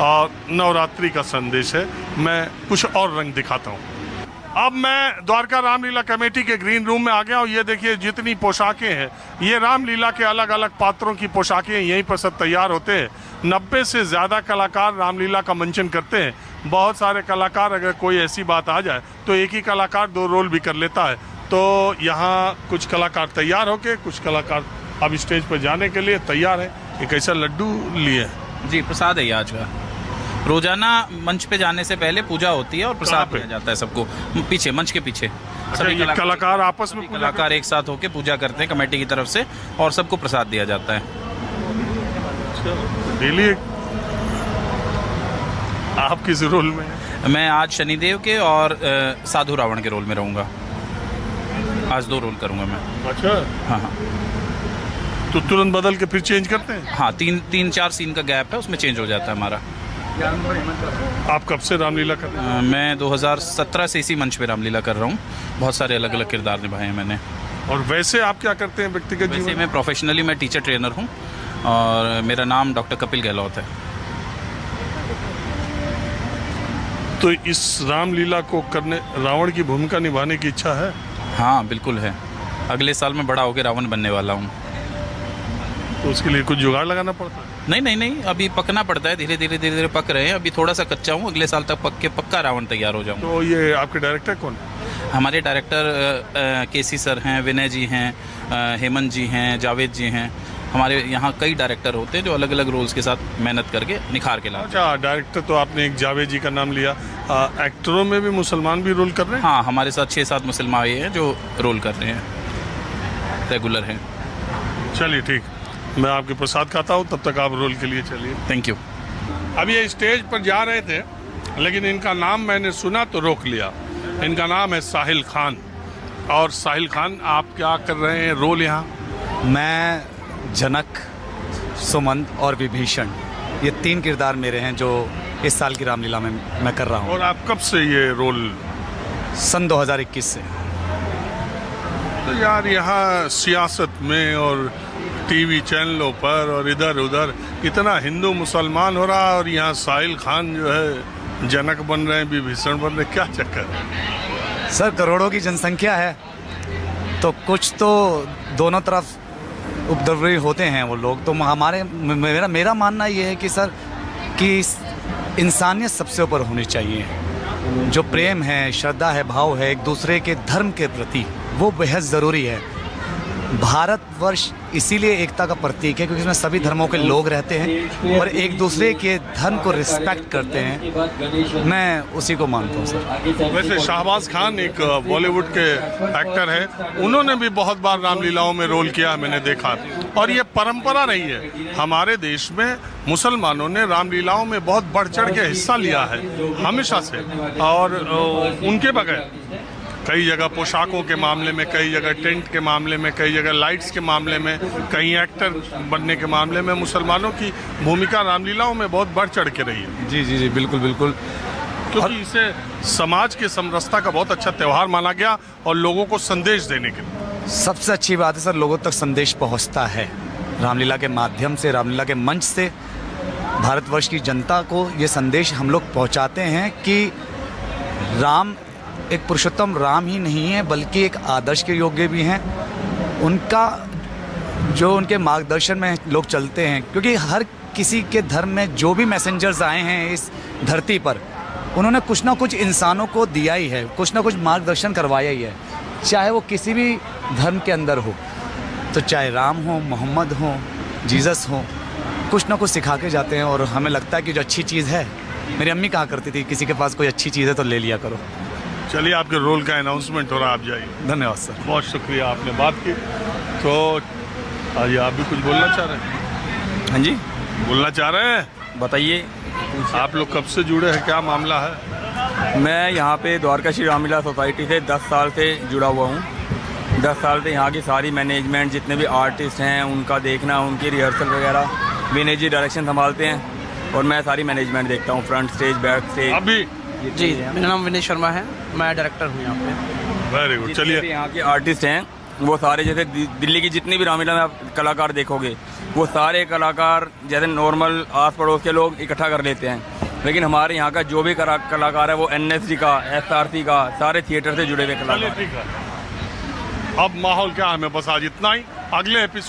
और नवरात्रि का संदेश है। मैं कुछ और रंग दिखाता हूँ। अब मैं द्वारका रामलीला कमेटी के ग्रीन रूम में आ गया हूँ। ये देखिए जितनी पोशाकें हैं, ये रामलीला के अलग अलग पात्रों की पोशाकें यहीं पर सब तैयार होते हैं। 90 से ज़्यादा कलाकार रामलीला का मंचन करते हैं। बहुत सारे कलाकार, अगर कोई ऐसी बात आ जाए तो एक ही कलाकार 2 रोल भी कर लेता है। तो यहाँ कुछ कलाकार तैयार होके, कुछ कलाकार अब स्टेज पर जाने के लिए तैयार है। एक ऐसा लड्डू लिए जी, प्रसाद है ये आज का। रोजाना मंच पे जाने से पहले पूजा होती है और प्रसाद दिया जाता है सबको, पीछे मंच के पीछे। सभी कलाकार आपस में कलाकार एक साथ होके पूजा करते हैं कमेटी की तरफ से, और सबको प्रसाद दिया जाता है। डेली आप किस रोल में? मैं आज शनिदेव के और साधु रावण के रोल में रहूंगा। आज 2 रोल करूंगा मैं। अच्छा। हाँ हाँ। तो तुरंत बदल के फिर चेंज करते हैं? हाँ, 3-4 सीन का गैप है, उसमें चेंज हो जाता है हमारा। आप कब से रामलीला कर रहे हैं? मैं 2017 से इसी मंच पे रामलीला कर रहा हूँ। बहुत सारे अलग अलग किरदार निभाए हैं मैंने। और वैसे आप क्या करते हैं व्यक्तिगत जीवन? वैसे मैं प्रोफेशनली मैं टीचर ट्रेनर हूँ और मेरा नाम डॉक्टर कपिल गहलोत है। तो इस रामलीला को करने, रावण की भूमिका निभाने की इच्छा है? हाँ बिल्कुल है। अगले साल मैं बड़ा होकर रावण बनने वाला हूँ। तो उसके लिए कुछ जुगाड़ लगाना पड़ता है? नहीं, अभी पकना पड़ता है। धीरे धीरे पक रहे हैं। अभी थोड़ा सा कच्चा हूँ, अगले साल तक पक के पक्का रावण तैयार हो जाऊँ। तो ये आपके डायरेक्टर कौन है? हमारे डायरेक्टर केसी सर हैं, विनय जी हैं, हेमंत जी हैं, जावेद जी हैं। हमारे यहाँ कई डायरेक्टर होते हैं जो अलग अलग रोल्स के साथ मेहनत करके निखार के लाते हैं। अच्छा, डायरेक्टर तो आपने एक जावेद जी का नाम लिया। एक्टरों में भी मुसलमान भी रोल कर रहे हैं? हाँ, हमारे साथ 6-7 मुसलमान ये हैं जो रोल कर रहे हैं, रेगुलर हैं। चलिए ठीक, मैं आपके प्रसाद खाता हूँ, तब तक आप रोल के लिए चलिए। Thank you. अब ये स्टेज पर जा रहे थे, लेकिन इनका नाम मैंने सुना तो रोक लिया। इनका नाम है साहिल खान। और साहिल खान, आप क्या कर रहे हैं रोल यहाँ? मैं जनक, सुमंत और विभीषण, ये 3 किरदार मेरे हैं जो इस साल की रामलीला में मैं कर रहा हूँ। और आप कब से ये रोल? सन 2021 से। तो यार यहाँ सियासत में और टीवी चैनलों पर और इधर उधर इतना हिंदू मुसलमान हो रहा है, और यहाँ साहिल खान जो है जनक बन रहे हैं, विभीषण बन रहे हैं। क्या चक्कर है? सर, करोड़ों की जनसंख्या है तो कुछ तो दोनों तरफ उपद्रवी होते हैं वो लोग। तो हमारे मेरा मानना ये है कि सर कि इंसानियत सबसे ऊपर होनी चाहिए। जो प्रेम है, श्रद्धा है, भाव है एक दूसरे के धर्म के प्रति, वो बेहद ज़रूरी है। भारतवर्ष इसीलिए एकता का प्रतीक है क्योंकि इसमें सभी धर्मों के लोग रहते हैं और एक दूसरे के धर्म को रिस्पेक्ट करते हैं। मैं उसी को मानता हूँ सर। वैसे शाहबाज खान एक बॉलीवुड के एक्टर है, उन्होंने भी बहुत बार रामलीलाओं में रोल किया, मैंने देखा। और ये परंपरा रही है हमारे देश में, मुसलमानों ने रामलीलाओं में बहुत बढ़ चढ़ के हिस्सा लिया है हमेशा से। और उनके बगैर कई जगह पोशाकों के मामले में, कई जगह टेंट के मामले में, कई जगह लाइट्स के मामले में, कई एक्टर बनने के मामले में मुसलमानों की भूमिका रामलीलाओं में बहुत बढ़ चढ़ के रही है। जी जी जी, बिल्कुल बिल्कुल। क्योंकि इसे समाज के समरसता का बहुत अच्छा त्यौहार माना गया और लोगों को संदेश देने के लिए। सबसे अच्छी बात है सर, लोगों तक संदेश पहुंचता है रामलीला के माध्यम से, रामलीला के मंच से। भारतवर्ष की जनता को ये संदेश हम लोग पहुंचाते हैं कि राम एक पुरुषोत्तम राम ही नहीं है बल्कि एक आदर्श के योग्य भी हैं। उनका जो उनके मार्गदर्शन में लोग चलते हैं, क्योंकि हर किसी के धर्म में जो भी मैसेंजर्स आए हैं इस धरती पर, उन्होंने कुछ ना कुछ इंसानों को दिया ही है, कुछ ना कुछ मार्गदर्शन करवाया ही है, चाहे वो किसी भी धर्म के अंदर हो। तो चाहे राम हो, मोहम्मद हो, जीसस हो, कुछ ना कुछ सिखा के जाते हैं। और हमें लगता है कि जो अच्छी चीज़ है, मेरी अम्मी कहा करती थी, किसी के पास कोई अच्छी चीज़ है तो ले लिया करो। चलिए, आपके रोल का अनाउंसमेंट हो रहा, आप जाइए। धन्यवाद सर, बहुत शुक्रिया, आपने बात की। तो आज आप भी कुछ बोलना चाह रहे हैं? हाँ जी, बोलना चाह रहे हैं? बताइए। आप लोग कब से जुड़े हैं, क्या मामला है? मैं यहाँ पे द्वारका श्री रामलीला सोसाइटी से 10 साल से जुड़ा हुआ हूँ। 10 साल से यहाँ की सारी मैनेजमेंट, जितने भी आर्टिस्ट हैं उनका देखना, उनकी रिहर्सल वगैरह विनय जी डायरेक्शन संभालते हैं और मैं सारी मैनेजमेंट देखता हूँ, फ्रंट स्टेज, बैक स्टेज। अभी जी, मेरा नाम विनय शर्मा है, मैं डायरेक्टर हूँ यहाँ पे। Very good. चलिए, यहाँ के आर्टिस्ट हैं वो सारे जैसे दिल्ली की जितनी भी रामलीला में आप कलाकार देखोगे, वो सारे कलाकार जैसे नॉर्मल आस पड़ोस के लोग इकट्ठा कर लेते हैं, लेकिन हमारे यहाँ का जो भी कलाकार है वो NSD का, SRC का, सारे थिएटर से जुड़े हुए चलिए कलाकार। ठीक है, अब माहौल क्या है, हमें बस आज इतना ही। अगले एपिसोड